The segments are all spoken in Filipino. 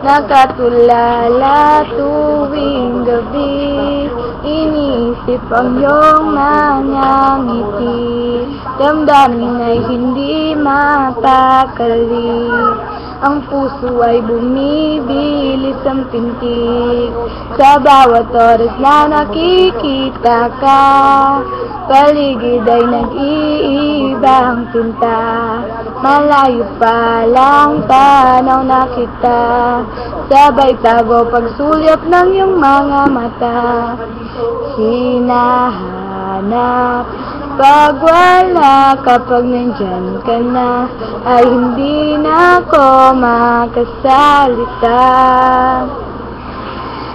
nakatulala tuwing gabi. Iniisip ang iyong mga ngiti, damdamin ay hindi mapakali. Ang puso ay bumibilis ang pintig sa bawat oras na nakikita ka. Paligid ay nag-iibang tinta, malayo pa lang tanaw na kita. Sabay tago pagsulyap ng iyong mga mata, hinahanap pag wala. Kapag nandyan ka na ay hindi na ako makasalita.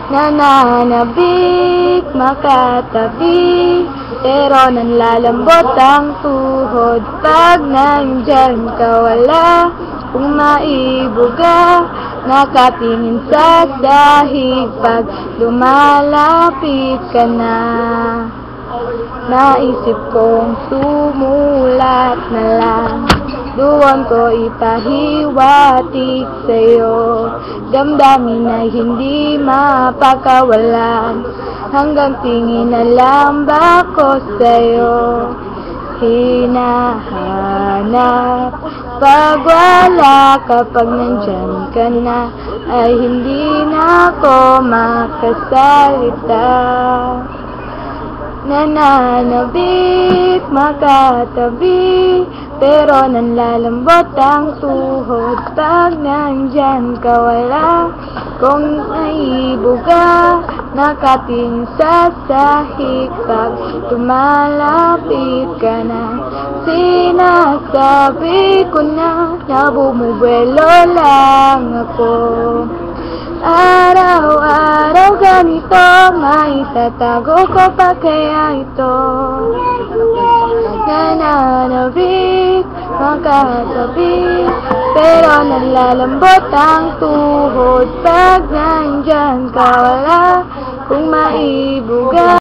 Nananabik makatabi, pero nanlalambot ang tuhod. Pag nandyan ka wala kung maibuga, nakatingin sa dahig pag lumalapit ka na. Naisip kong sumulat na lang, doon ko ipahiwatig sa'yo. Damdamin ay hindi mapakawalan, hanggang tingin na lang ba ko sa'yo. Hinahanap pag wala, kapag nandyan ka na ay hindi na ako makasalita. Nananabik makatabi, pero nanlalambot ang tuhod. Pag nandyan ka wala kung naibuga, nakatingin sa sahig pag tumalapit ka na. Sinasabi ko na bumubuelo lang ako. Araw-araw ganito, maitatago ko pa kaya ito. Nananabik makatabi, pero nanlalambot ang tuhod. Pag nandyan ka wala kung maibuga.